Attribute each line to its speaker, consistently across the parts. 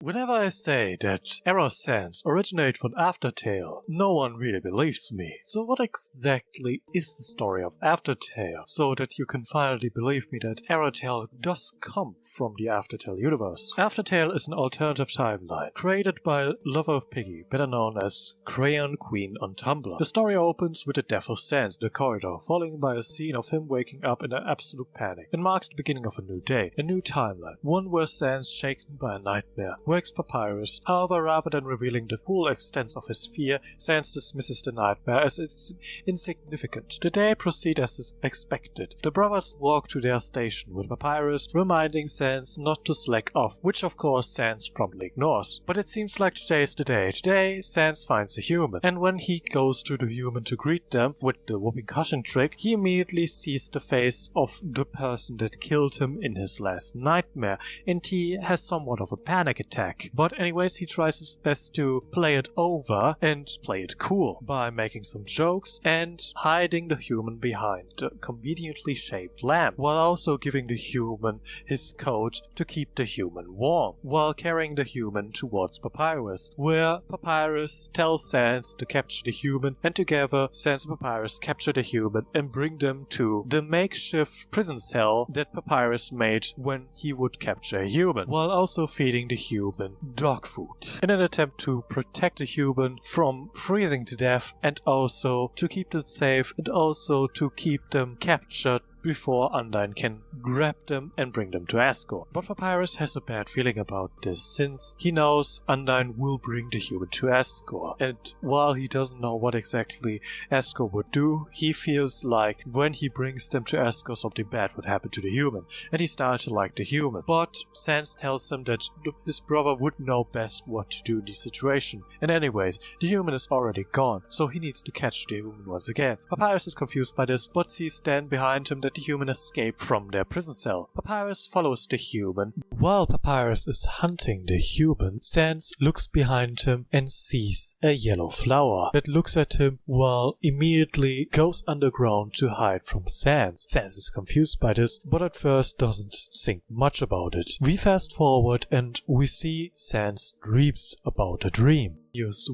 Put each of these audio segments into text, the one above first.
Speaker 1: Whenever I say that error sænz originate from Aftertale, no one really believes me. So what exactly is the story of Aftertale, so that you can finally believe me that Aftertale does come from the Aftertale universe? Aftertale is an alternative timeline, created by Lover of Piggy, better known as Crayon Queen on Tumblr. The story opens with the death of sænz in the corridor, followed by a scene of him waking up in an absolute panic. It marks the beginning of a new day, a new timeline, one where sænz, shaken by a nightmare, wakes Papyrus. However, rather than revealing the full extent of his fear, sænz dismisses the nightmare as it's insignificant. The day proceeds as expected. The brothers walk to their station with Papyrus, reminding sænz not to slack off, which of course sænz promptly ignores. But it seems like today is the day. Today, sænz finds a human, and when he goes to the human to greet them with the whooping cushion trick, he immediately sees the face of the person that killed him in his last nightmare, and he has somewhat of a panic attack. But anyways, he tries his best to play it over and play it cool by making some jokes and hiding the human behind the conveniently shaped lamp, while also giving the human his coat to keep the human warm, while carrying the human towards Papyrus, where Papyrus tells sænz to capture the human, and together sænz and Papyrus capture the human and bring them to the makeshift prison cell that Papyrus made when he would capture a human, while also feeding the human dog food in an attempt to protect the human from freezing to death, and also to keep them safe, and also to keep them captured before Undyne can grab them and bring them to Asgore. But Papyrus has a bad feeling about this, since he knows Undyne will bring the human to Asgore, and while he doesn't know what exactly Asgore would do, he feels like when he brings them to Asgore something bad would happen to the human, and he starts to like the human. But sænz tells him that his brother would know best what to do in this situation, and anyways, the human is already gone, so he needs to catch the human once again. Papyrus is confused by this, but sees then behind him that the human escaped from their prison cell. Papyrus follows the human. While Papyrus is hunting the human, sænz looks behind him and sees a yellow flower that looks at him while immediately goes underground to hide from sænz. Sænz is confused by this, but at first doesn't think much about it. We fast forward and we see sænz dreams about a dream,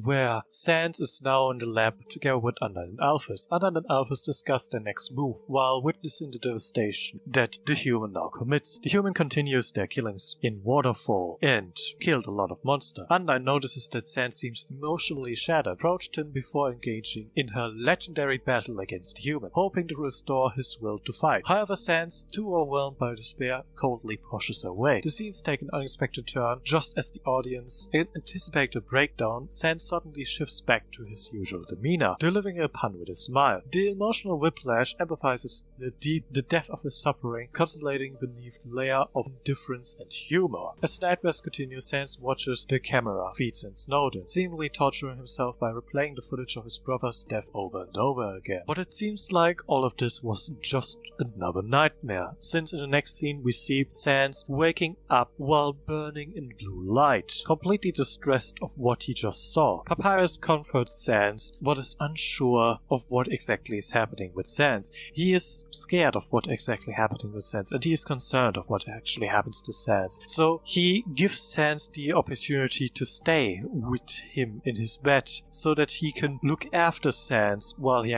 Speaker 1: where sænz is now in the lab together with Undyne and Alphys. Undyne and Alphys discuss their next move while witnessing the devastation that the human now commits. The human continues their killings in Waterfall and killed a lot of monsters. Undyne notices that sænz seems emotionally shattered, approached him before engaging in her legendary battle against the human, hoping to restore his will to fight. However, sænz, too overwhelmed by despair, coldly pushes away. The scenes take an unexpected turn just as the audience anticipate a breakdown. Sænz suddenly shifts back to his usual demeanor, delivering a pun with a smile. The emotional whiplash emphasizes the depth of his suffering, constellating beneath the layer of indifference and humor. As the nightmares continue, sænz watches the camera feeds in Snowdin, seemingly torturing himself by replaying the footage of his brother's death over and over again. But it seems like all of this was just another nightmare, since in the next scene we see sænz waking up while burning in blue light, completely distressed of what he just saw. Papyrus comforts sænz, but is unsure of what exactly is happening with sænz. He is scared of what exactly happening with sænz, and he is concerned of what actually happens to sænz. So he gives sænz the opportunity to stay with him in his bed, so that he can look after sænz while he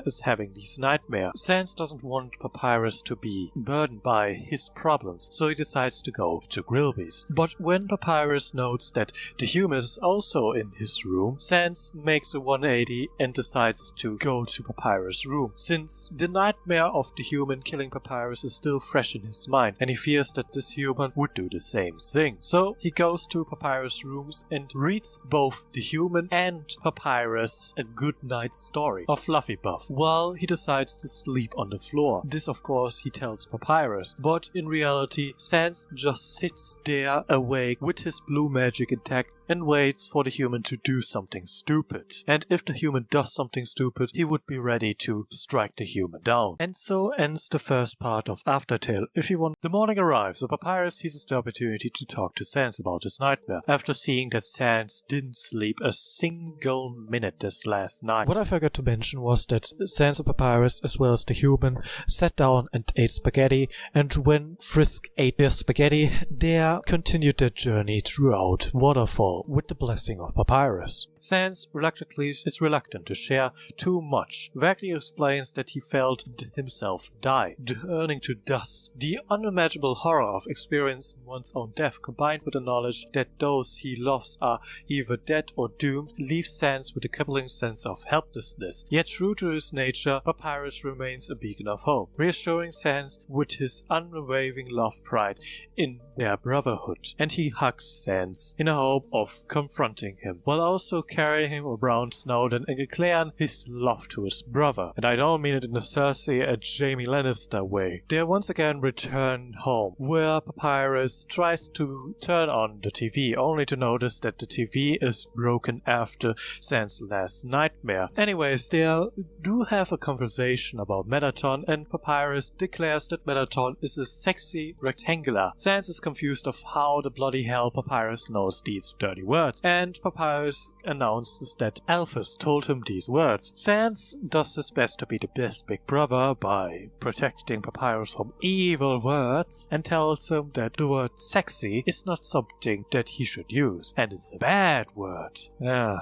Speaker 1: is having these nightmares. Sænz doesn't want Papyrus to be burdened by his problems, so he decides to go to Grilby's. But when Papyrus notes that the human is also in his room, sænz makes a 180 and decides to go to Papyrus' room, since the nightmare of the human killing Papyrus is still fresh in his mind, and he fears that this human would do the same thing. So he goes to Papyrus' rooms and reads both the human and Papyrus a good night story of Fluffy Buff, while he decides to sleep on the floor. This of course he tells Papyrus, but in reality sænz just sits there awake with his blue magic intact, and waits for the human to do something stupid. And if the human does something stupid, he would be ready to strike the human down. And so ends the first part of Aftertale. If you want, the morning arrives, so Papyrus seizes the opportunity to talk to sænz about his nightmare, after seeing that sænz didn't sleep a single minute this last night. What I forgot to mention was that sænz and Papyrus, as well as the human, sat down and ate spaghetti, and when Frisk ate their spaghetti, they continued their journey throughout Waterfall with the blessing of Papyrus. Sænz is reluctant to share too much. Vaguely explains that he felt himself die, turning to dust. The unimaginable horror of experiencing one's own death, combined with the knowledge that those he loves are either dead or doomed, leaves sænz with a crippling sense of helplessness. Yet true to his nature, Papyrus remains a beacon of hope, reassuring sænz with his unwavering love pride in their brotherhood, and he hugs sænz in a hope of confronting him, while also carrying him around Snowdin and declaring his love to his brother. And I don't mean it in the Cersei and Jaime Lannister way. They once again return home, where Papyrus tries to turn on the TV, only to notice that the TV is broken after sænz's last nightmare. Anyways, they do have a conversation about Metaton, and Papyrus declares that Metaton is a sexy rectangular. Sænz is confused of how the bloody hell Papyrus knows these dirty words, and Papyrus announces that Alphys told him these words. Sænz does his best to be the best big brother by protecting Papyrus from evil words, and tells him that the word sexy is not something that he should use, and it's a bad word. Yeah,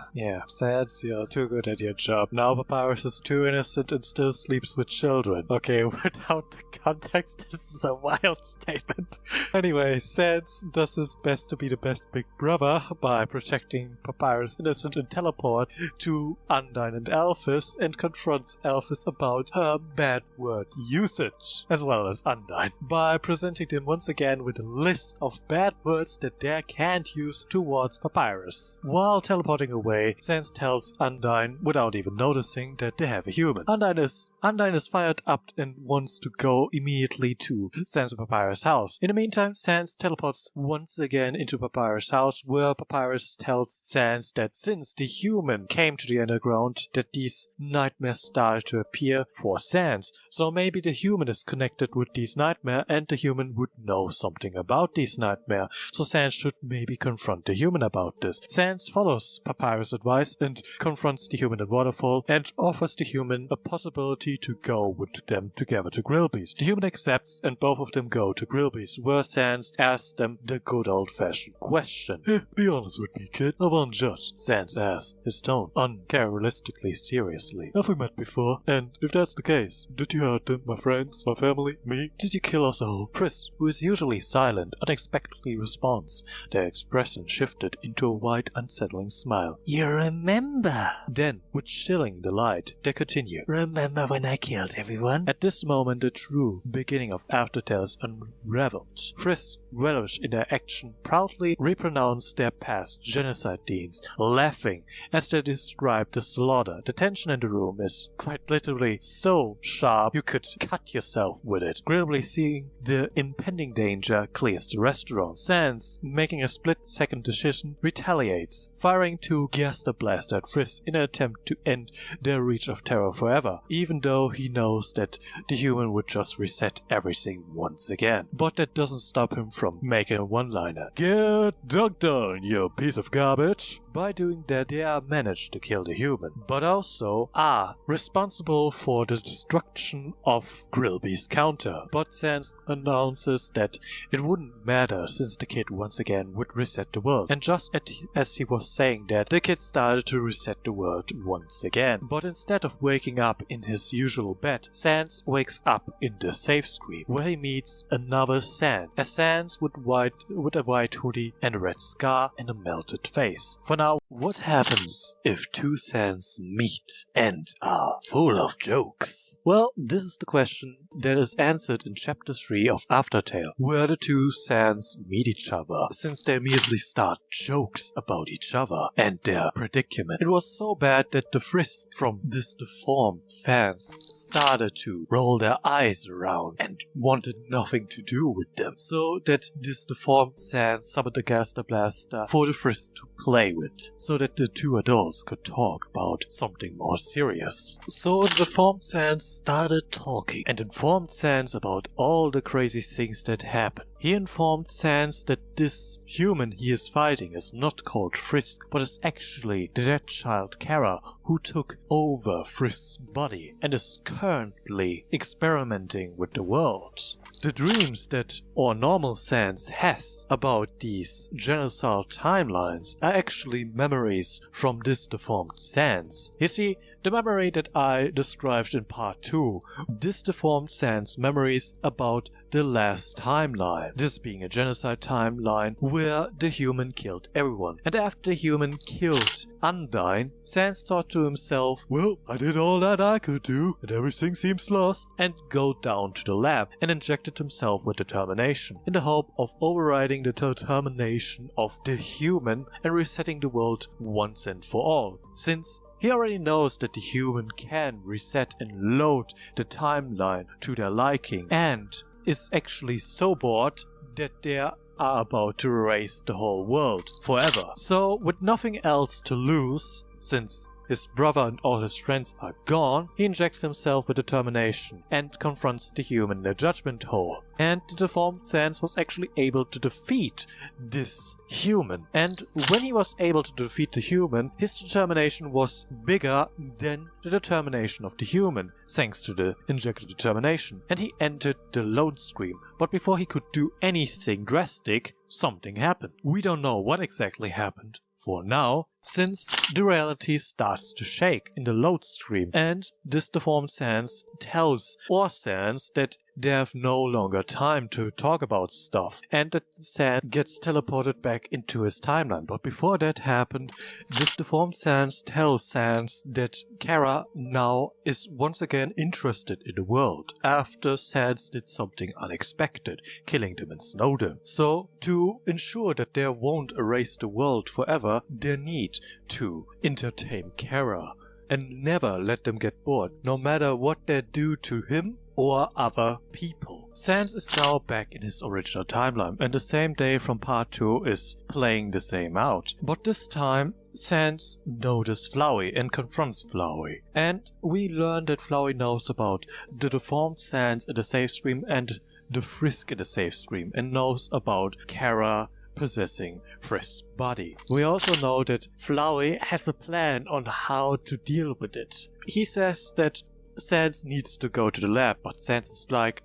Speaker 1: Sænz, you're too good at your job. Now Papyrus is too innocent and still sleeps with children. Okay, without the context, this is a wild statement. Anyway, sænz does his best to be the best big brother by protecting Papyrus innocent and teleport to Undyne and Alphys, and confronts Alphys about her bad word usage, as well as Undyne, by presenting them once again with a list of bad words that they can't use towards Papyrus. While teleporting away, sænz tells Undyne, without even noticing, that they have a human. Undyne is fired up and wants to go immediately to sænz and Papyrus' house. In the meantime, sænz teleports once again into Papyrus' house, where Papyrus tells sænz that since the human came to the underground, that these nightmares started to appear for sænz. So maybe the human is connected with these nightmares, and the human would know something about these nightmares. So sænz should maybe confront the human about this. Sænz follows Papyrus' advice and confronts the human at Waterfall, and offers the human a possibility to go with them together to Grillby's. The human accepts, and both of them go to Grillby's, where sænz asks them the good old-fashioned question. Be honest with me, kid. I won't judge. Sænz asked, his tone uncharacteristically seriously. Have we met before? And if that's the case, did you hurt them, my friends, my family, me? Did you kill us all? Frisk, who is usually silent, unexpectedly responds. Their expression shifted into a wide, unsettling smile. You remember? Then, with chilling delight, they continue. Remember when I killed everyone? At this moment, the true beginning of Aftertale is unraveled. Frisk relish in their action, proudly repronounce their past genocide deeds, laughing as they describe the slaughter. The tension in the room is quite literally so sharp you could cut yourself with it. Grillby, seeing the impending danger, clears the restaurant. Sænz, making a split-second decision, retaliates, firing two Gaster Blaster at Frisk in an attempt to end their reach of terror forever, even though he knows that the human would just reset everything once again. But that doesn't stop him from making a one-liner. Get dug down, you piece of garbage! By doing that, they are managed to kill the human, but also are responsible for the destruction of Grillby's counter. But sænz announces that it wouldn't matter since the kid once again would reset the world. And just as he was saying that, the kid started to reset the world once again. But instead of waking up in his usual bed, sænz wakes up in the safe screen, where he meets another sænz. A sænz with a white hoodie and a red scar and a melted face. For now, what happens if two sænz meet and are full of jokes? Well, this is the question that is answered in Chapter 3 of Aftertale, where the two sænz meet each other, since they immediately start jokes about each other and their predicament. It was so bad that the Frisk from this deformed fans started to roll their eyes around and wanted nothing to do with them, so that this deformed sænz summoned the Gaster Blaster for the Frisk to play with, so that the two adults could talk about something more serious. So the deformed sænz started talking and informed sænz about all the crazy things that happened. He informed sænz that this human he is fighting is not called Frisk, but is actually the dead child Chara, who took over Frisk's body and is currently experimenting with the world. The dreams that our normal sænz has about these genocide timelines are actually memories from this deformed sænz. You see, the memory that I described in part 2, this deformed sænz memories about the last timeline, this being a genocide timeline where the human killed everyone. And after the human killed Undyne, sænz thought to himself, well, I did all that I could do and everything seems lost, and go down to the lab and injected himself with determination in the hope of overriding the determination of the human and resetting the world once and for all. Since he already knows that the human can reset and load the timeline to their liking, and is actually so bored that they are about to erase the whole world forever. So, with nothing else to lose, since his brother and all his friends are gone, he injects himself with determination and confronts the human in the Judgement Hall. And the deformed sænz was actually able to defeat this human. And when he was able to defeat the human, his determination was bigger than the determination of the human, thanks to the injected determination. And he entered the lone scream. But before he could do anything drastic, something happened. We don't know what exactly happened for now, since the reality starts to shake in the load stream, and this deformed sænz tells our sænz that they have no longer time to talk about stuff, and that sænz gets teleported back into his timeline. But before that happened, this deformed sænz tells sænz that Chara now is once again interested in the world, after sænz did something unexpected, killing them in Snowdin. So, to ensure that they won't erase the world forever, they need to entertain Chara and never let them get bored, no matter what they do to him or other people. Sænz is now back in his original timeline, and the same day from part 2 is playing the same out. But this time, sænz notices Flowey and confronts Flowey. And we learn that Flowey knows about the deformed sænz in the safe stream and the Frisk in the safe stream, and knows about Chara possessing Frisk's body. We also know that Flowey has a plan on how to deal with it. He says that sænz needs to go to the lab, but sænz is like,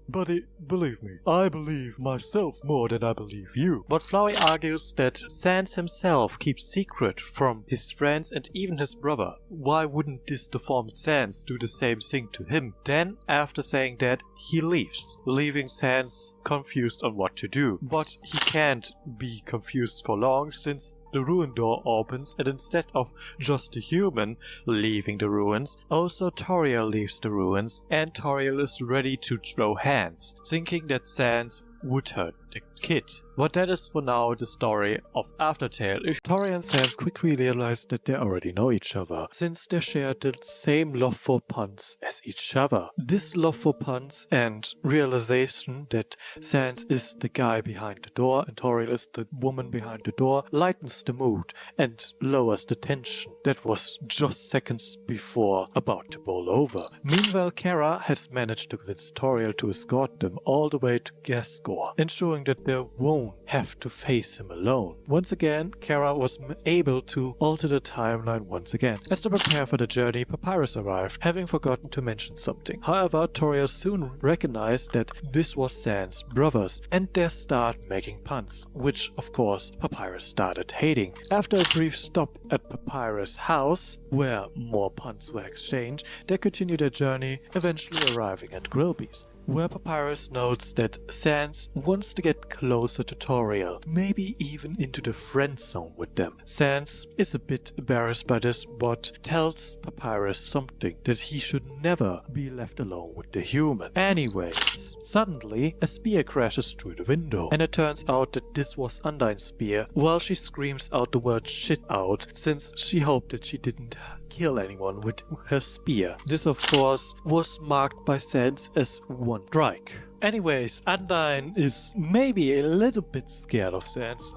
Speaker 1: buddy, believe me, I believe myself more than I believe you. But Flowey argues that sænz himself keeps secret from his friends and even his brother. Why wouldn't this deformed sænz do the same thing to him? Then, after saying that, he leaves, leaving sænz confused on what to do. But he can't be confused for long, since the ruin door opens, and instead of just the human leaving the ruins, also Toriel leaves the ruins, and Toriel is ready to throw hands, thinking that sænz would hurt the kid. But that is for now the story of Aftertale. If Toriel and sænz quickly realize that they already know each other, since they share the same love for puns as each other. This love for puns and realization that sænz is the guy behind the door and Toriel is the woman behind the door lightens the mood and lowers the tension that was just seconds before about to boil over. Meanwhile, Chara has managed to convince Toriel to escort them all the way to Gasgore, ensuring that they won't have to face him alone. Once again, Chara was able to alter the timeline once again. As they prepare for the journey, Papyrus arrived, having forgotten to mention something. However, Toriel soon recognized that this was sænz's brothers, and they start making puns, which of course Papyrus started hating. After a brief stop at Papyrus' house, where more puns were exchanged, they continue their journey, eventually arriving at Grillby's, where Papyrus notes that sænz wants to get closer to Toriel, maybe even into the friend zone with them. Sænz is a bit embarrassed by this, but tells Papyrus something, that he should never be left alone with the human. Anyways, suddenly a spear crashes through the window, and it turns out that this was Undyne's spear, while she screams out the word shit out, since she hoped that she didn't kill anyone with her spear. This of course was marked by sænz as one strike. Anyways, Undyne is maybe a little bit scared of sænz.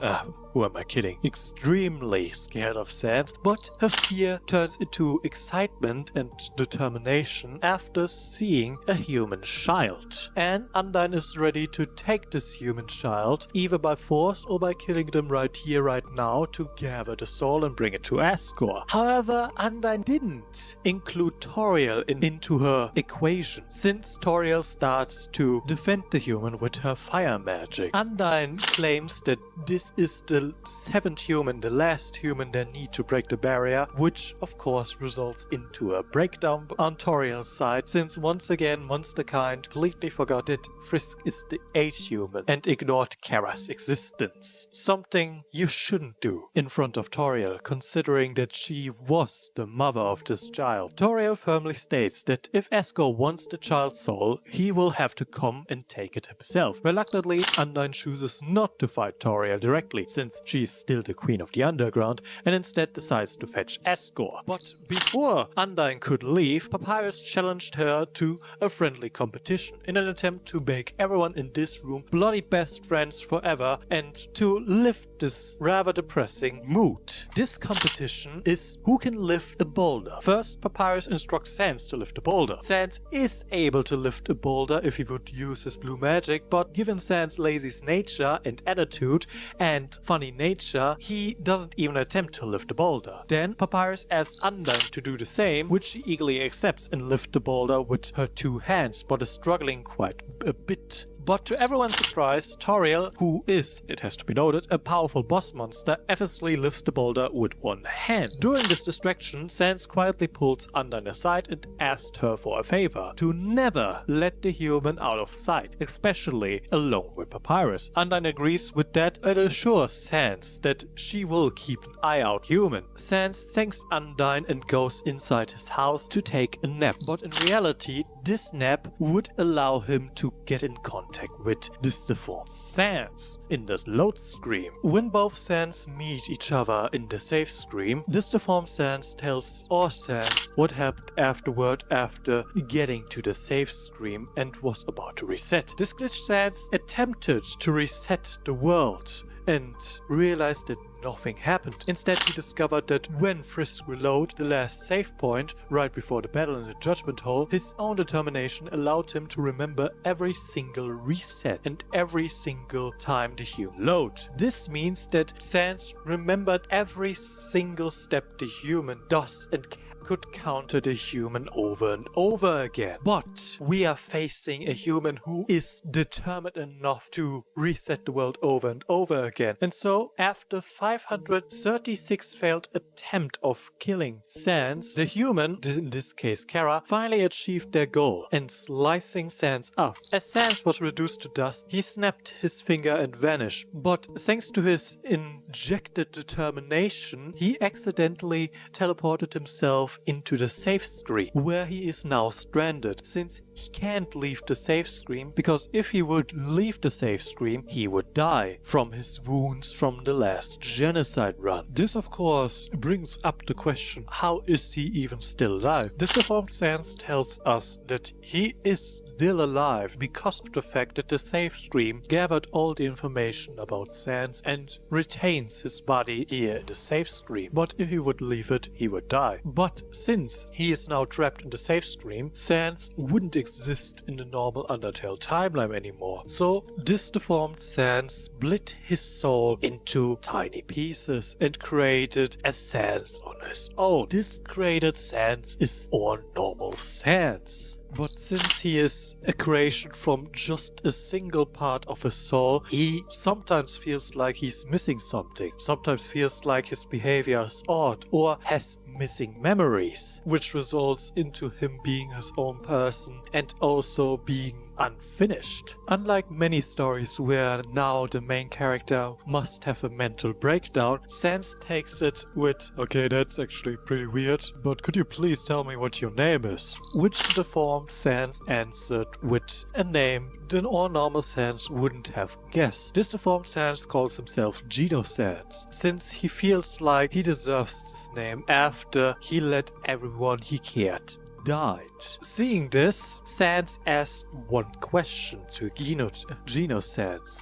Speaker 1: Who am I kidding? Extremely scared of sænz, but her fear turns into excitement and determination after seeing a human child. And Undyne is ready to take this human child, either by force or by killing them right here, right now, to gather the soul and bring it to Asgore. However, Undyne didn't include Toriel into her equation, since Toriel starts to defend the human with her fire magic. Undyne claims that this is the 7th human, the last human they need to break the barrier, which of course results into a breakdown on Toriel's side, since once again Monsterkind completely forgot that Frisk is the 8th human and ignored Chara's existence. Something you shouldn't do in front of Toriel, considering that she was the mother of this child. Toriel firmly states that if Asgore wants the child's soul, he will have to come and take it himself. Reluctantly, Undyne chooses not to fight Toriel directly, since she is still the queen of the underground, and instead decides to fetch Asgore. But before Undyne could leave, Papyrus challenged her to a friendly competition in an attempt to make everyone in this room bloody best friends forever and to lift this rather depressing mood. This competition is who can lift a boulder. First, Papyrus instructs sænz to lift a boulder. Sænz is able to lift a boulder if he would use his blue magic, but given sænz's lazy nature and attitude and funny nature, he doesn't even attempt to lift the boulder. Then Papyrus asks Undyne to do the same, which she eagerly accepts and lifts the boulder with her 2 hands, but is struggling quite a bit. But to everyone's surprise, Toriel, who is, it has to be noted, a powerful boss monster, effortlessly lifts the boulder with 1 hand. During this distraction, sænz quietly pulls Undyne aside and asks her for a favor: to never let the human out of sight, especially alone with Papyrus. Undyne agrees with that and assures sænz that she will keep an eye out human. Sænz thanks Undyne and goes inside his house to take a nap, but in reality, this nap would allow him to get in contact with this deformed sænz in the load screen. When both sænz meet each other in the save screen, this deformed sænz tells our sænz what happened afterward after getting to the save screen and was about to reset. This glitch sænz attempted to reset the world and realized that nothing happened. Instead, he discovered that when Frisk reloaded the last save point, right before the battle in the Judgement Hall, his own determination allowed him to remember every single reset and every single time the human load. This means that sænz remembered every single step the human does and could counter the human over and over again. But we are facing a human who is determined enough to reset the world over and over again. And so, after 536 failed attempt of killing sænz, the human, in this case Chara, finally achieved their goal and slicing sænz up. As sænz was reduced to dust, he snapped his finger and vanished. But thanks to his injected determination, he accidentally teleported himself into the save screen, where he is now stranded, since he can't leave the save screen, because if he would leave the save screen, he would die from his wounds from the last Genocide Run. This of course brings up the question, how is he even still alive? This deformed sænz tells us that he is still alive because of the fact that the save screen gathered all the information about sænz and retains his body here in the save screen. But if he would leave it, he would die. But since he is now trapped in the save screen, sænz wouldn't exist in the normal Undertale timeline anymore. So this deformed sænz split his soul into tiny pieces and created a sænz on his own. This created sænz is our normal sænz. But since he is a creation from just a single part of his soul, he sometimes feels like he's missing something, sometimes feels like his behavior is odd or has missing memories, which results into him being his own person and also being unfinished. Unlike many stories where now the main character must have a mental breakdown, sænz takes it with, okay, that's actually pretty weird, but could you please tell me what your name is? Which the deformed sænz answered with a name that all normal sænz wouldn't have guessed. This deformed sænz calls himself Genocide, since he feels like he deserves this name after he let everyone he cared died. Seeing this, sænz asked one question to Geno sænz.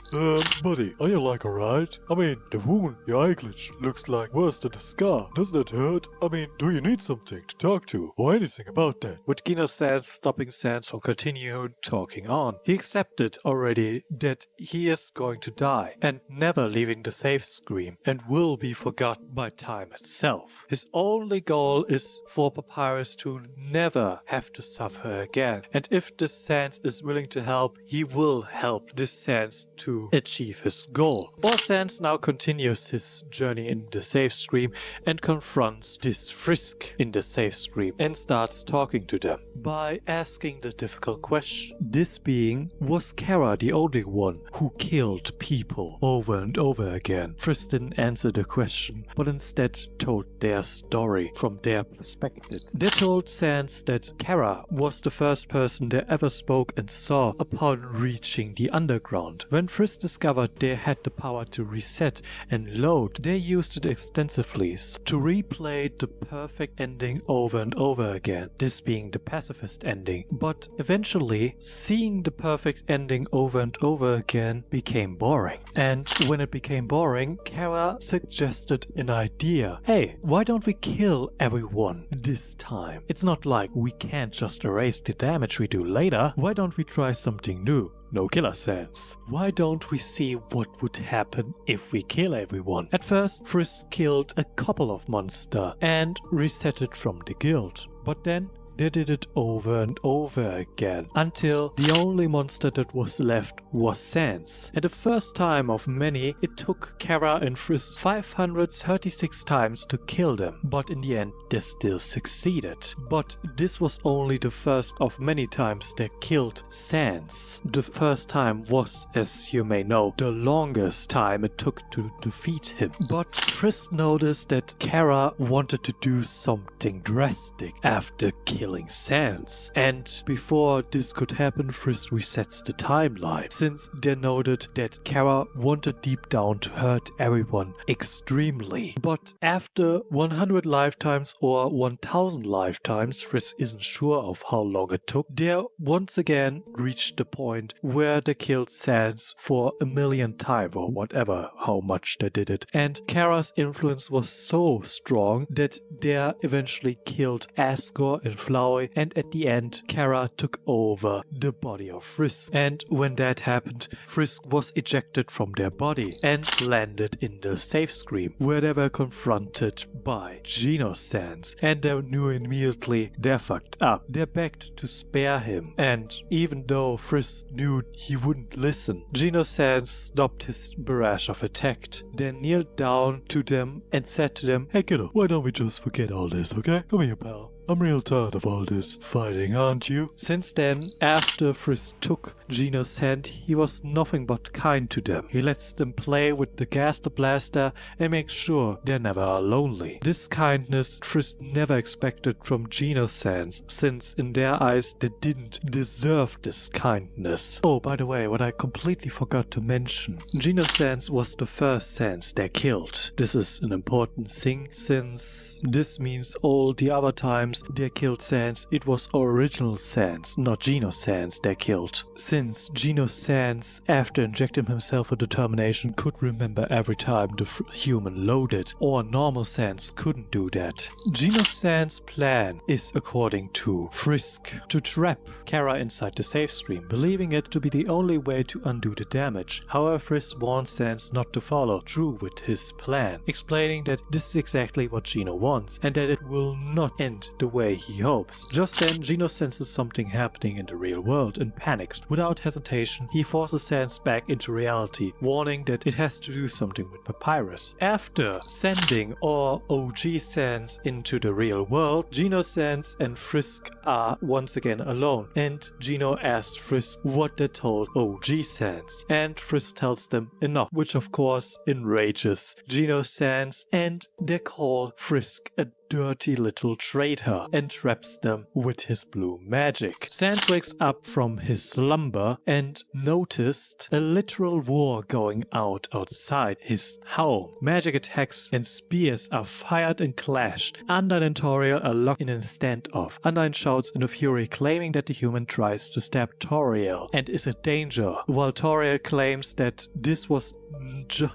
Speaker 2: Buddy, are you like alright? I mean, the wound, your eye glitch, looks like worse than the scar. Doesn't it hurt? I mean, do you need something to talk to or anything about that?
Speaker 1: With Geno sænz stopping sænz from continuing talking on. He accepted already that he is going to die and never leaving the safe screen and will be forgotten by time itself. His only goal is for Papyrus to never have to suffer again, and if this sænz is willing to help, he will help this sænz to achieve his goal. Or sænz now continues his journey in the safe stream and confronts this Frisk in the safe stream and starts talking to them by asking the difficult question. This being, was Chara the only one who killed people over and over again? Frisk didn't answer the question, but instead told their story from their perspective. They told sænz that Chara was the first person they ever spoke and saw upon reaching the underground. When Frisk discovered they had the power to reset and load, they used it extensively to replay the perfect ending over and over again, this being the pacifist ending. But eventually, seeing the perfect ending over and over again became boring. And when it became boring, Chara suggested an idea. Hey, why don't we kill everyone this time? It's not like we can't just erase the damage we do later. Why don't we try something new? No killer sænz. Why don't we see what would happen if we kill everyone? At first, Frisk killed a couple of monsters and resetted from the guild. But then they did it over and over again, until the only monster that was left was sænz. And the first time of many, it took Chara and Frisk 536 times to kill them, but in the end they still succeeded. But this was only the first of many times they killed sænz. The first time was, as you may know, the longest time it took to defeat him. But Frisk noticed that Chara wanted to do something drastic after killing sænz. And before this could happen, Frisk resets the timeline, since they noted that Chara wanted deep down to hurt everyone extremely. But after 100 lifetimes or 1000 lifetimes, Frisk isn't sure of how long it took, they once again reached the point where they killed sænz for 1,000,000 times or whatever, how much they did it. And Chara's influence was so strong that they eventually killed Asgore and Flowey, and at the end Chara took over the body of Frisk. And when that happened, Frisk was ejected from their body and landed in the safe screen, where they were confronted by Geno sænz, and they knew immediately they're fucked up. They begged to spare him, and even though Frisk knew he wouldn't listen, Geno sænz stopped his barrage of attack, then kneeled down to them and said to them,
Speaker 2: Hey kiddo, why don't we just forget all this, okay? Come here, pal. I'm real tired of all this fighting, aren't you?
Speaker 1: Since then, after Frisk took Geno's hand, he was nothing but kind to them. He lets them play with the Gaster Blaster and makes sure they never are lonely. This kindness Frisk never expected from Geno sænz, since in their eyes they didn't deserve this kindness. Oh, by the way, what I completely forgot to mention, Geno sænz was the first sænz they killed. This is an important thing, since this means all the other times they killed sænz, it was original sænz, not Geno sænz they killed. Since Geno sænz, after injecting himself with determination, could remember every time the human loaded, or normal sænz couldn't do that. Geno sænz's plan is, according to Frisk, to trap Chara inside the safe stream, believing it to be the only way to undo the damage. However, Frisk warns sænz not to follow through with his plan, explaining that this is exactly what Geno wants and that it will not end the way he hopes. Just then, Geno senses something happening in the real world and panics. Without hesitation, he forces sænz back into reality, warning that it has to do something with Papyrus. After sending all OG sænz into the real world, Geno sænz and Frisk are once again alone, and Geno asks Frisk what they told OG sænz, and Frisk tells them enough, which of course enrages Geno sænz, and they call Frisk a dirty little traitor and traps them with his blue magic. Sænz wakes up from his slumber and noticed a literal war going outside his home. Magic attacks and spears are fired and clashed. Undertale and Toriel are locked in a standoff. Undertale shouts in a fury, claiming that the human tries to stab Toriel and is a danger, while Toriel claims that this was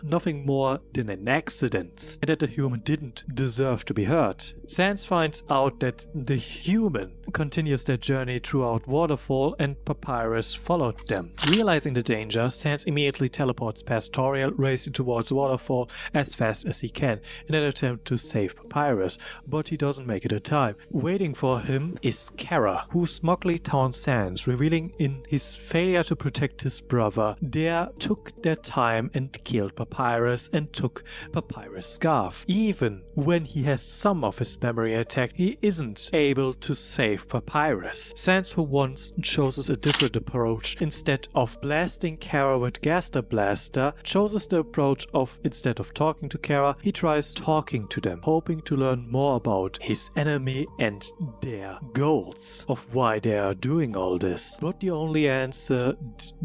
Speaker 1: nothing more than an accident and that the human didn't deserve to be hurt. Sænz finds out that the human continues their journey throughout Waterfall and Papyrus followed them. Realizing the danger, Sænz immediately teleports past Toriel, racing towards Waterfall as fast as he can in an attempt to save Papyrus, but he doesn't make it in time. Waiting for him is Chara, who smugly taunts Sænz, revealing in his failure to protect his brother, they took their time and killed Papyrus and took Papyrus' scarf. Even when he has some of his memory intact, he isn't able to save Papyrus. Sænz for once chooses a different approach. Instead of blasting Chara with Gaster Blaster, chooses the approach of, instead of talking to Chara, he tries talking to them, hoping to learn more about his enemy and their goals, of why they are doing all this. But the only answer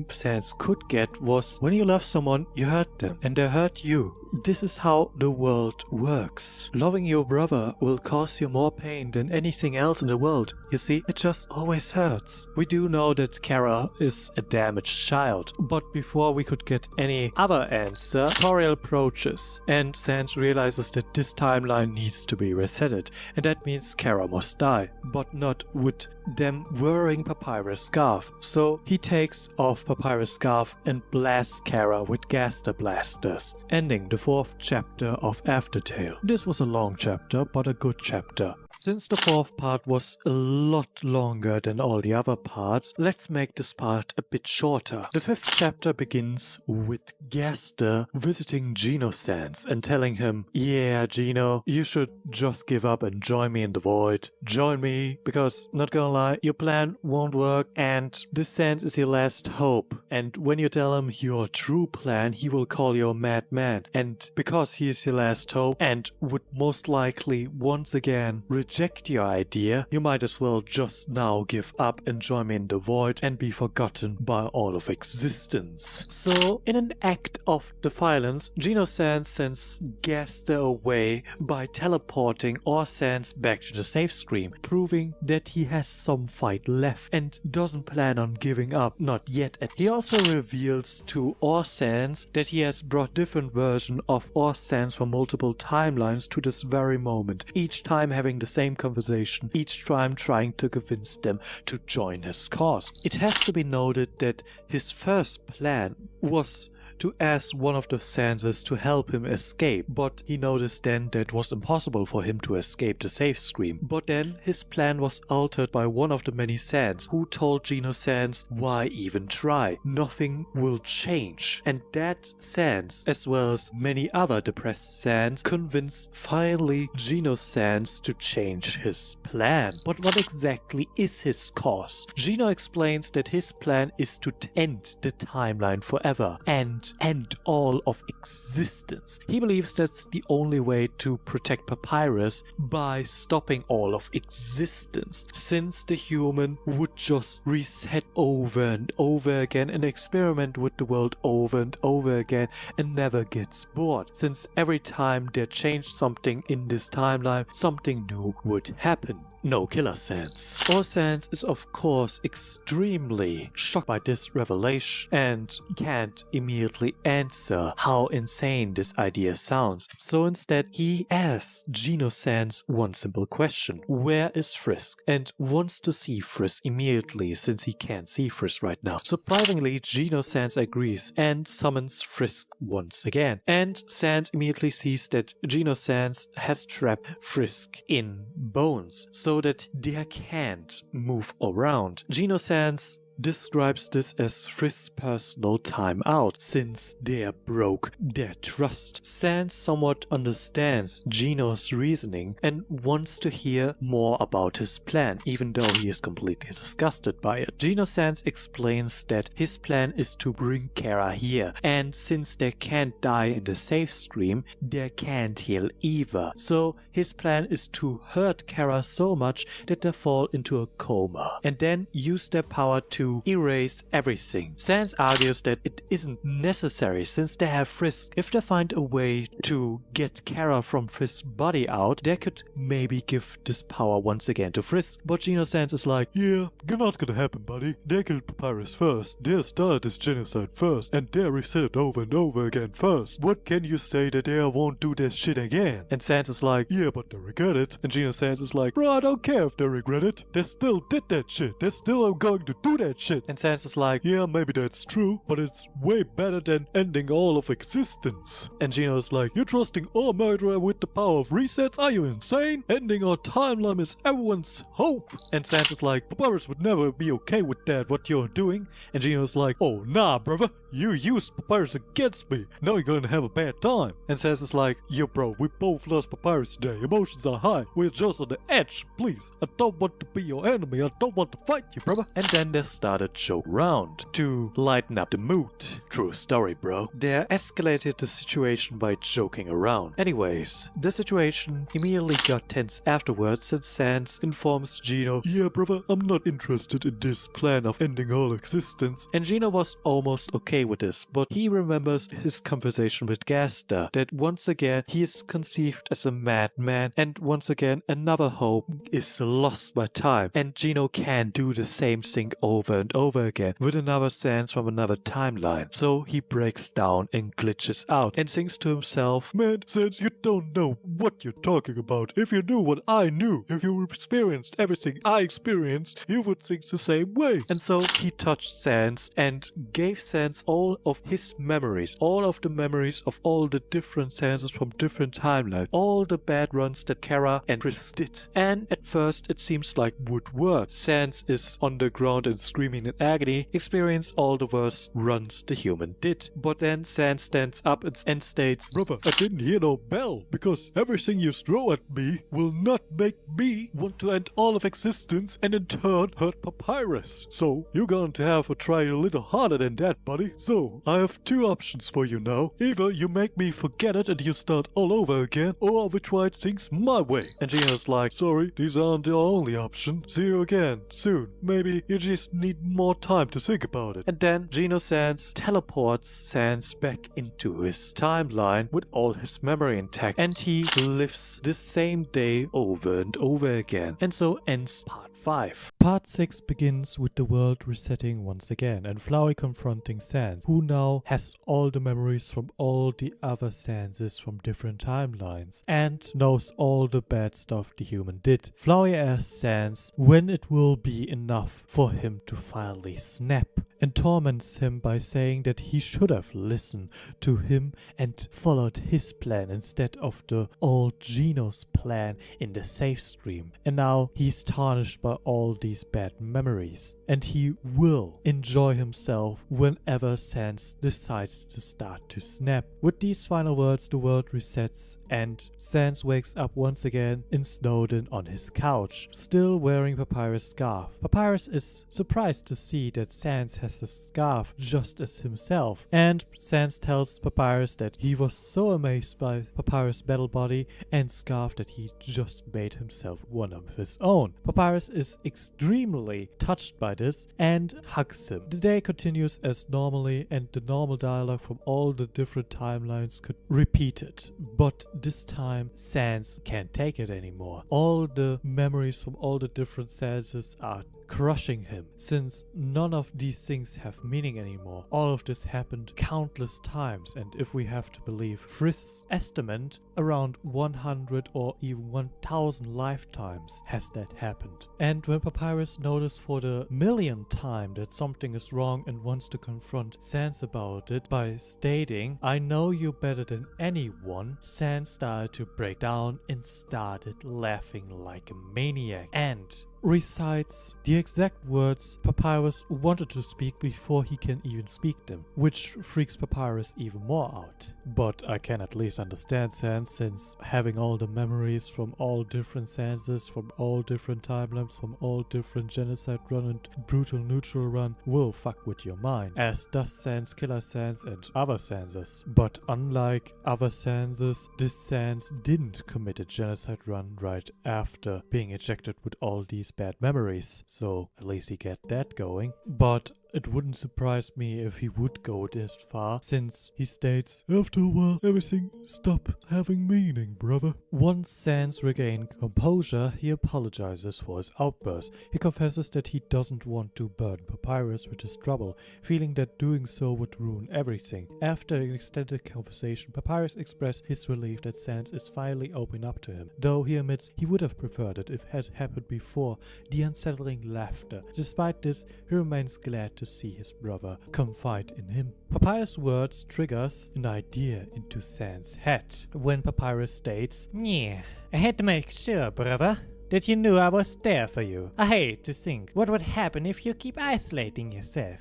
Speaker 1: Sænz could get was, when you love someone, you hurt them, and they hurt you. This is how the world works. Loving your brother will cause you more pain than anything else in the world. You see, it just always hurts. We do know that Chara is a damaged child, but before we could get any other answer, Toriel approaches, and Sænz realizes that this timeline needs to be resetted, and that means Chara must die, but not with them wearing Papyrus' scarf. So he takes off Papyrus' scarf and blasts Chara with Gaster Blasters, ending the 4th chapter of Aftertale. This was a long chapter, but a good chapter. Since the 4th part was a lot longer than all the other parts, let's make this part a bit shorter. The 5th chapter begins with Gaster visiting Geno-sænz and telling him, yeah, Geno, you should just give up and join me in the void. Join me, because, not gonna lie, your plan won't work and this sænz is your last hope. And when you tell him your true plan, he will call you a madman. And because he is your last hope and would most likely once again reject your idea, you might as well just now give up and join me in the void and be forgotten by all of existence. So, in an act of defiance, Geno-sænz sends Gaster away by teleporting Sænz back to the safe screen, proving that he has some fight left and doesn't plan on giving up, not yet. He also reveals to Sænz that he has brought different versions of Sænz from multiple timelines to this very moment, each time having the same conversation, each time trying to convince them to join his cause. It has to be noted that his first plan was to ask one of the sænzes to help him escape, but he noticed then that it was impossible for him to escape the safe screen. But then his plan was altered by one of the many sænz, who told Geno-sænz, why even try? Nothing will change. And that sænz, as well as many other depressed sænz, convinced finally Geno-sænz to change his plan. But what exactly is his cause? Geno explains that his plan is to end the timeline forever and end all of existence. He believes that's the only way to protect Papyrus, by stopping all of existence, since the human would just reset over and over again and experiment with the world over and over again and never gets bored, since every time they change something in this timeline, something new would happen. No killer sænz. Sænz is of course extremely shocked by this revelation and can't immediately answer how insane this idea sounds. So instead he asks Geno-sænz one simple question: where is Frisk? And wants to see Frisk immediately, since he can't see Frisk right now. Surprisingly, Geno-sænz agrees and summons Frisk once again. And Sænz immediately sees that Geno-sænz has trapped Frisk in bones, so that they can't move around. Geno-sænz describes this as Frisk's personal timeout, since they're broke their trust. Sænz somewhat understands Geno's reasoning and wants to hear more about his plan, even though he is completely disgusted by it. Sænz explains that his plan is to bring Chara here, and since they can't die in the safe stream, they can't heal either. So his plan is to hurt Chara so much that they fall into a coma, and then use their power to erase everything. Sænz argues that it isn't necessary since they have Frisk. If they find a way to get Chara from Frisk's body out, they could maybe give this power once again to Frisk. But Sænz is like,
Speaker 2: Yeah, not gonna happen, buddy. They killed Papyrus first. They started this genocide first, and they reset it over and over again first. What can you say that they won't do this shit again?
Speaker 1: and Sænz is like,
Speaker 2: Yeah, but they regret it.
Speaker 1: and Sænz is like,
Speaker 2: Bro, I don't care if they regret it. They still did that shit. They still are going to do that shit.
Speaker 1: and Sænz is like,
Speaker 2: Yeah, maybe that's true, but it's way better than ending all of existence.
Speaker 1: and Geno is like,
Speaker 2: You're trusting our murderer with the power of resets? Are you insane? Ending our timeline is everyone's hope.
Speaker 1: and Sænz is like,
Speaker 2: Papyrus would never be okay with that, what you're doing.
Speaker 1: and Geno's like,
Speaker 2: Oh, nah, brother. You used Papyrus against me. Now you're gonna have a bad time.
Speaker 1: and Sænz is like,
Speaker 2: Yeah, bro, we both lost Papyrus today. Emotions are high. We're just on the edge. Please, I don't want to be your enemy. I don't want to fight you, brother.
Speaker 1: and then they start a joke round to lighten up the mood. True story, bro. They escalated the situation by joking around. Anyways, the situation immediately got tense afterwards since Sænz informs Geno,
Speaker 2: Yeah, brother, I'm not interested in this plan of ending all existence.
Speaker 1: and Geno was almost okay with this, but he remembers his conversation with Gaster, that once again he is conceived as a madman, and once again another hope is lost by time, and Geno can't do the same thing over and over again with another Sænz from another timeline. So he breaks down and glitches out and thinks to himself,
Speaker 2: Man, since you don't know what you're talking about, if you knew what I knew, if you experienced everything I experienced, you would think the same way.
Speaker 1: and so he touched Sænz and gave Sænz all of his memories, all of the memories of all the different Sänzes from different timelines, all the bad runs that Chara and Frisk did. And at first it seems like would work. Sænz is on the ground and screaming in agony, experience all the worst runs the human did. But then Sænz stands up and states,
Speaker 2: Brother, I didn't hear no bell, because everything you throw at me will not make me want to end all of existence and in turn hurt Papyrus. So, you're going to have to try a little harder than that, buddy. So, I have two options for you now. Either you make me forget it and you start all over again, or we try things my way.
Speaker 1: and Geno's like,
Speaker 2: Sorry, these aren't the only option. See you again, soon. Maybe you just need more time to think about it.
Speaker 1: and then Sænz teleports Sænz back into his timeline with all his memory intact, and he lives the same day over and over again. And so ends part 5. Part 6 begins with the world resetting once again and Flowey confronting Sænz, who now has all the memories from all the other Sänzes from different timelines and knows all the bad stuff the human did. Flowey asks Sænz when it will be enough for him to finally snap, and torments him by saying that he should have listened to him and followed his plan instead of the old Geno's plan in the safe stream. And now he's tarnished by all these bad memories, and he will enjoy himself whenever Sænz decides to start to snap. With these final words, the world resets and Sænz wakes up once again in Snowdin on his couch, still wearing Papyrus' scarf. Papyrus is surprised to see that Sænz has a scarf just as himself, and Sænz tells Papyrus that he was so amazed by Papyrus' battle body and scarf that he just made himself one of his own. Papyrus is extremely touched by this and hugs him. The day continues as normally, and the normal dialogue from all the different timelines could repeat it, but this time Sænz can't take it anymore. All the memories from all the different Sänzes are crushing him, since none of these things have meaning anymore. All of this happened countless times, and if we have to believe Frisk's estimate, around 100 or even 1000 lifetimes has that happened. And when Papyrus noticed for the millionth time that something is wrong and wants to confront Sænz about it by stating, I know you better than anyone, Sænz started to break down and started laughing like a maniac. And
Speaker 2: recites the exact words Papyrus wanted to speak before he can even speak them, which freaks Papyrus even more out. But I can at least understand sænz, since having all the memories from all different sænzes, from all different timelines, from all different Genocide Run and Brutal Neutral Run will fuck with your mind, as does sænz, Killer sænz and other sænzes. But unlike other sænzes, this sænz didn't commit a Genocide Run right after being ejected with all these bad memories, so at least he get that going. But it wouldn't surprise me if he would go this far, since he states, "After a while, everything stopped having meaning, brother." Once sænz regained composure, he apologizes for his outburst. He confesses that he doesn't want to burden Papyrus with his trouble, feeling that doing so would ruin everything. After an extended conversation, Papyrus expressed his relief that sænz is finally opening up to him, though he admits he would have preferred it if it had happened before the unsettling laughter. Despite this, he remains glad to see his brother confide in him. Papyrus' words triggers an idea into sænz's head when Papyrus states,
Speaker 3: "Yeah, I had to make sure, brother, that you knew I was there for you. I hate to think what would happen if you keep isolating yourself."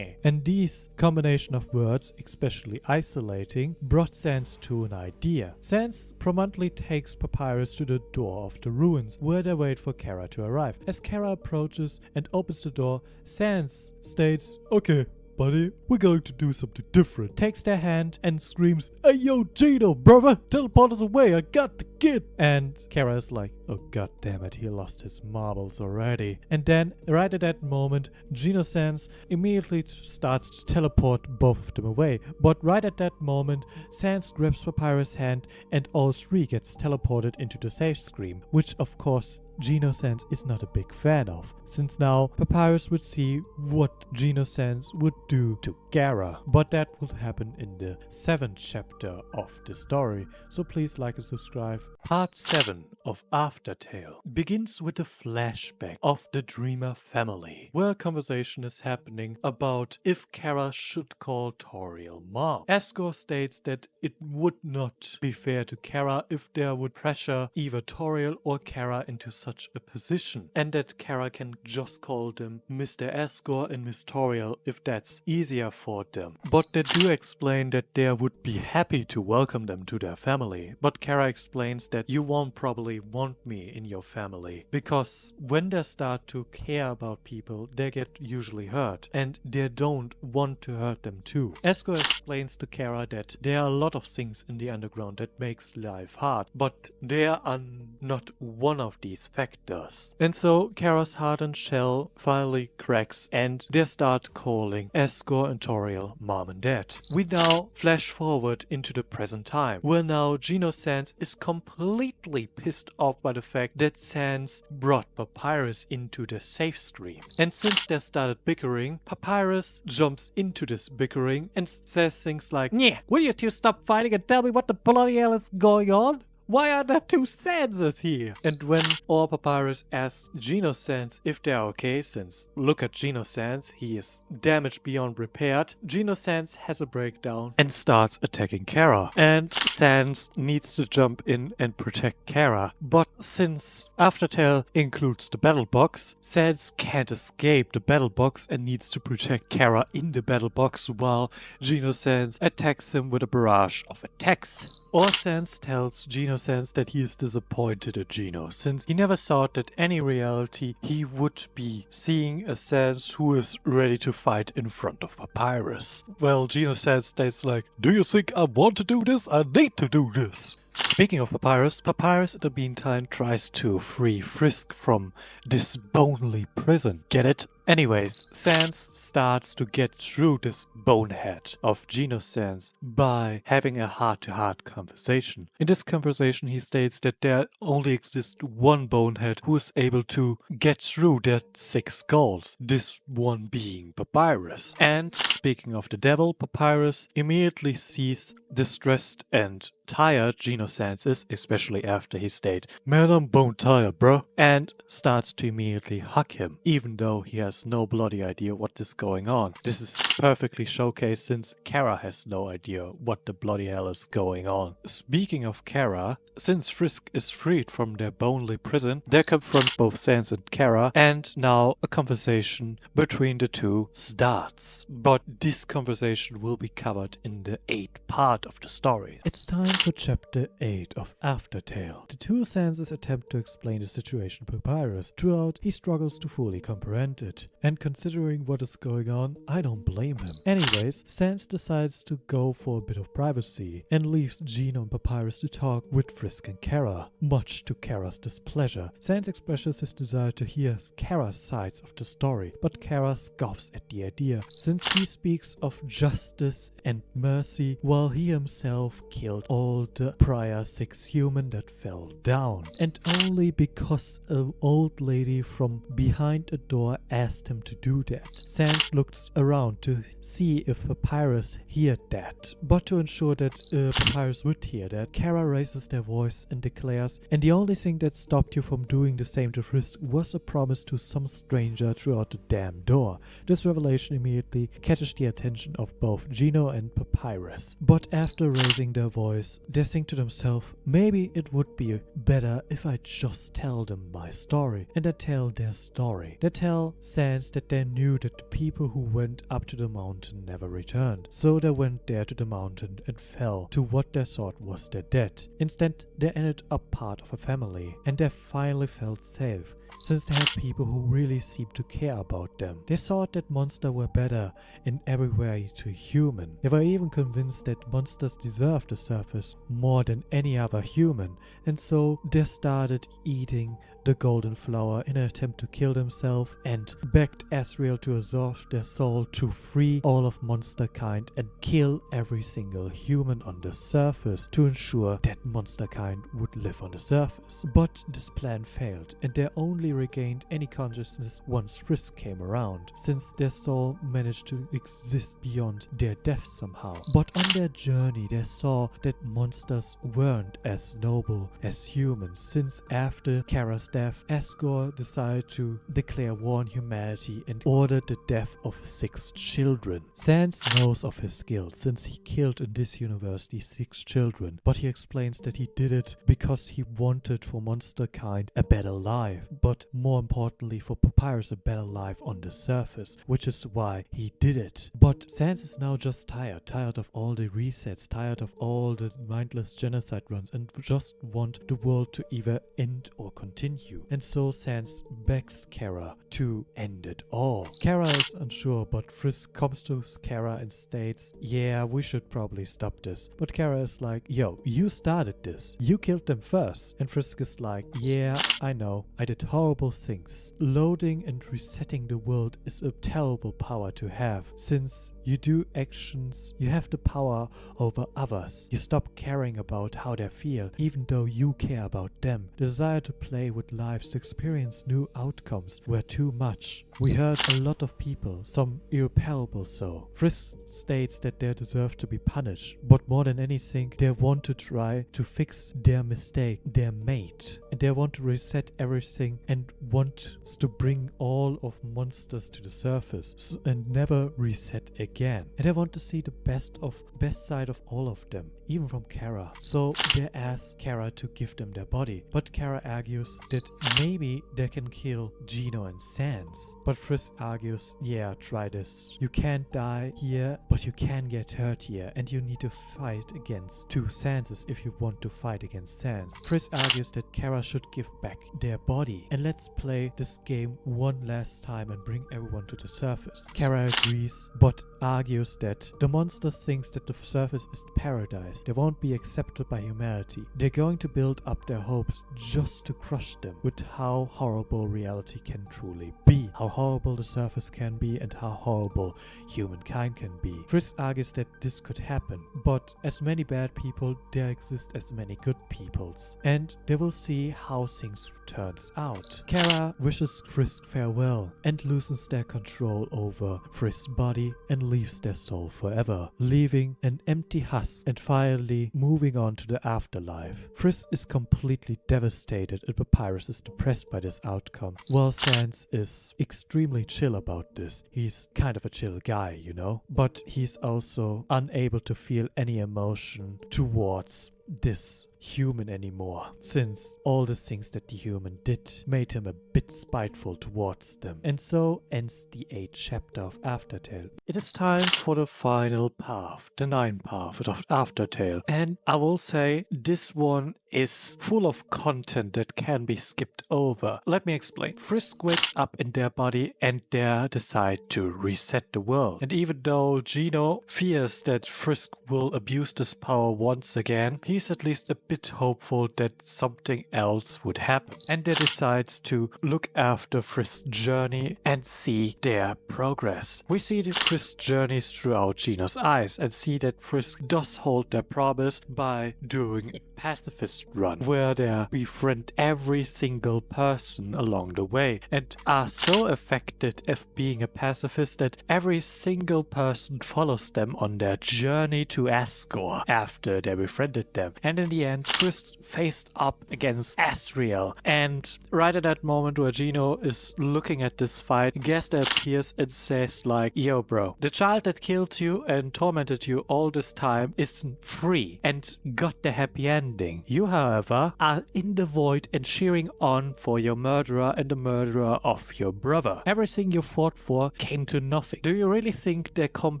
Speaker 2: And these combination of words, especially isolating, brought sænz to an idea. Sænz promptly takes Papyrus to the door of the ruins, where they wait for Chara to arrive. As Chara approaches and opens the door, sænz states, "Okay, buddy, we're going to do something different," takes their hand and screams, "Hey yo, Geno, brother, teleport us away, I got the kid." And Chara is like, "Oh god damn it, he lost his marbles already." And then, right at that moment, sænz immediately starts to teleport both of them away. But right at that moment, sænz grabs Papyrus' hand and all three gets teleported into the safe screen, which of course sænz is not a big fan of, since now Papyrus would see what sænz would do to Chara. But that would happen in the 7th chapter of the story, so please like and subscribe. Part 7 of Aftertale begins with a flashback of the Dreamer family, where a conversation is happening about if Chara should call Toriel mom. Asgore states that it would not be fair to Chara if there would pressure either Toriel or Chara into such a position, and that Chara can just call them Mr. Asgore and Miss Toriel if that's easier for them. But they do explain that they would be happy to welcome them to their family, but Chara explains that you won't probably want me in your family, because when they start to care about people, they get usually hurt, and they don't want to hurt them too. Asgore explains to Chara that there are a lot of things in the underground that makes life hard, but they are not one of these factors. And so Chara's hardened shell finally cracks, and they start calling Asgore and Toriel mom and dad. We now flash forward into the present time, where now sænz is completely pissed off by the fact that sænz brought Papyrus into the safe stream. And since they started bickering, Papyrus jumps into this bickering and says things like,
Speaker 3: "Yeah, will you two stop fighting and tell me what the bloody hell is going on? Why are there two sänzes here?"
Speaker 2: And when Papyrus asks sænz if they're okay, since look at sænz, he is damaged beyond repair, sænz has a breakdown and starts attacking Chara. And sænz needs to jump in and protect Chara. But since Aftertale includes the battle box, sænz can't escape the battle box and needs to protect Chara in the battle box while sænz attacks him with a barrage of attacks. sænz tells sænz that he is disappointed at Geno, since he never thought that any reality he would be seeing a sænz who is ready to fight in front of Papyrus. Well, sænz states like, "Do you think I want to do this? I need to do this." Speaking of Papyrus, Papyrus in the meantime tries to free Frisk from this bonely prison. Get it? Anyways, sænz starts to get through this bonehead of sænz by having a heart-to-heart conversation. In this conversation, he states that there only exists one bonehead who is able to get through their 6 goals, this one being Papyrus. And speaking of the devil, Papyrus immediately sees distressed and tired sænz is, especially after he stated, "Man, I'm bone tired, bro," and starts to immediately hug him, even though he has has no bloody idea what is going on. This is perfectly showcased since Chara has no idea what the bloody hell is going on. Speaking of Chara, since Frisk is freed from their bonely prison, they confront both sænz and Chara, and now a conversation between the two starts. But this conversation will be covered in the 8th part of the story.
Speaker 3: It's time for chapter 8 of Aftertale. The two sænzes attempt to explain the situation to Papyrus. Throughout, he struggles to fully comprehend it. And considering what is going on, I don't blame him. Anyways, sænz decides to go for a bit of privacy and leaves Geno and Papyrus to talk with Frisk and Chara, much to Chara's displeasure. Sænz expresses his desire to hear Chara's sides of the story, but Chara scoffs at the idea, since he speaks of justice and mercy while he himself killed all the prior 6 humans that fell down, and only because an old lady from behind a door asked him to do that. Sænz looks around to see if Papyrus heard that, but to ensure that Papyrus would hear that, Chara raises their voice and declares, "And the only thing that stopped you from doing the same to Frisk was a promise to some stranger throughout the damn door." This revelation immediately catches the attention of both Geno and Papyrus. But after raising their voice, they think to themselves, maybe it would be better if I just tell them my story. And they tell their story. They tell sænz that they knew that the people who went up to the mountain never returned. So they went there to the mountain and fell to what they thought was their death. Instead, they ended up part of a family, and they finally felt safe, since they had people who really seemed to care about them. They thought that monsters were better in every way to human. They were even convinced that monsters deserved the surface more than any other human, and so they started eating the golden flower in an attempt to kill themselves, and begged Asriel to absorb their soul to free all of monster kind and kill every single human on the surface to ensure that monster kind would live on the surface. But this plan failed, and they only regained any consciousness once Frisk came around, since their soul managed to exist beyond their death somehow. But on their journey they saw that monsters weren't as noble as humans, since after Chara's death, Asgore decided to declare war on humanity and ordered the death of 6 children. Sænz knows of his guilt, since he killed in this universe these 6 children, but he explains that he did it because he wanted for monster kind a better life, but more importantly for Papyrus a better life on the surface, which is why he did it. But sænz is now just tired of all the resets, tired of all the mindless genocide runs, and just want the world to either end or continue. And so sænz begs Chara to end it all. Chara is unsure, but Frisk comes to Chara and states, yeah, we should probably stop this. But Chara is like, yo, you started this. You killed them first. And Frisk is like, yeah, I know. I did horrible things. Loading and resetting the world is a terrible power to have. Since you do actions, you have the power over others. You stop caring about how they feel, even though you care about them. The desire to play with lives, to experience new outcomes, were too much. We hurt a lot of people, some irreparable so. Frisk states that they deserve to be punished, but more than anything, they want to try to fix their mistake they made. And they want to reset everything and want to bring all of monsters to the surface and never reset again. And they want to see the best side of all of them, even from Chara. So they ask Chara to give them their body, but Chara argues that maybe they can kill Geno and sænz. But Frisk argues, yeah, try this. You can't die here, but you can get hurt here, and you need to fight against 2 sænzes if you want to fight against sænz. Frisk argues that Chara should give back their body, and let's play this game one last time and bring everyone to the surface. Chara agrees, but argues that the monster thinks that the surface is paradise. They won't be accepted by humanity. They're going to build up their hopes just to crush them with how horrible reality can truly be, how horrible the surface can be, and how horrible humankind can be. Frisk argues that this could happen, but as many bad people, there exist as many good peoples, and they will see how things turns out. Chara wishes Frisk farewell and loosens their control over Frisk's body and leaves their soul forever, leaving an empty husk and finally finally moving on to the afterlife. Frisk is completely devastated and Papyrus is depressed by this outcome, while sænz is extremely chill about this. He's kind of a chill guy, you know? But he's also unable to feel any emotion towards this human anymore, since all the things that the human did made him a bit spiteful towards them. And so ends the 8th chapter of Aftertale.
Speaker 1: It is time for the final path, the 9th path of Aftertale. And I will say this one is full of content that can be skipped over. Let me explain. Frisk wakes up in their body and they decide to reset the world. And even though Geno fears that Frisk will abuse this power once again, he's at least a bit hopeful that something else would happen. And they decides to look after Frisk's journey and see their progress. We see the Frisk journeys throughout Geno's eyes and see that Frisk does hold their promise by doing a pacifist run, where they befriend every single person along the way and are so affected of being a pacifist that every single person follows them on their journey to Asgore after they befriended them. And in the end, Frisk faced up against Asriel, and right at that moment where Geno is looking at this fight, Gesta appears and says like, yo bro, the child that killed you and tormented you all this time isn't free and got the happy ending. You, however, are in the void and cheering on for your murderer and the murderer of your brother. Everything you fought for came to nothing. Do you really think they come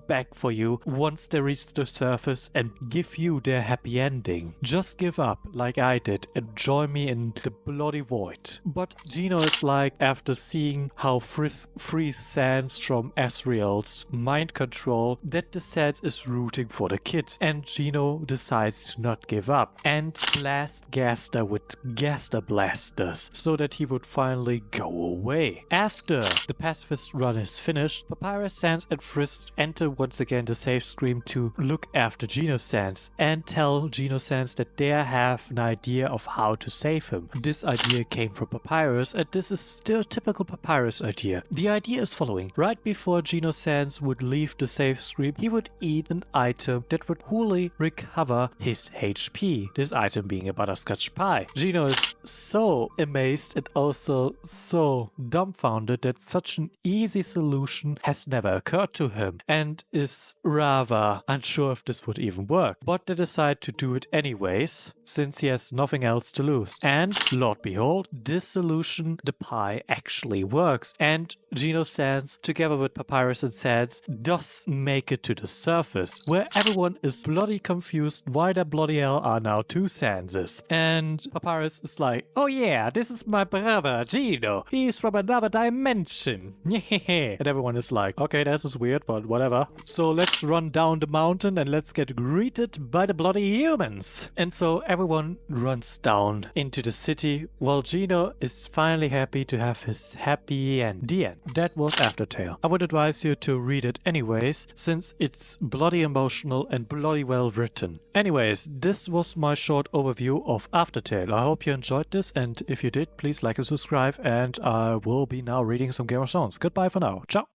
Speaker 1: back for you once they reach the surface and give you their happy ending? Just give up like I did and join me in the bloody void. But Geno is like, after seeing how Frisk frees sænz from Asriel's mind control, that the sænz is rooting for the kid, and Geno decides to not give up and blast Gasta with Gasta blasters so that he would finally go away. After the pacifist run is finished, Papyrus, sænz and Frisk enter once again the safe screen to look after Sænz and tell Sænz that they have an idea of how to save him. This idea came from Papyrus, and this is still a typical Papyrus idea. The idea is following. Right before Sænz would leave the safe screen, he would eat an item that would wholly recover his HP. This item being a butterscotch pie. Geno is so amazed and also so dumbfounded that such an easy solution has never occurred to him, and is rather unsure if this would even work. But they decide to do it anyways, since he has nothing else to lose. And Lord behold, this solution, the pie, actually works, and Sænz, together with Papyrus and sænz, does make it to the surface, where everyone is bloody confused why the bloody hell are now two sänzes. And Papyrus is like, oh yeah, this is my brother Geno, he's from another dimension. And everyone is like, okay, this is weird, but whatever. So let's run down the mountain and let's get greeted by the bloody humans. And so everyone runs down into the city, while Geno is finally happy to have his happy end. The end. That was Aftertale. I would advise you to read it anyways, since it's bloody emotional and bloody well written. Anyways, this was my short overview of Aftertale. I hope you enjoyed this, and if you did, please like and subscribe, and I will be now reading some Game of Thrones. Goodbye for now. Ciao!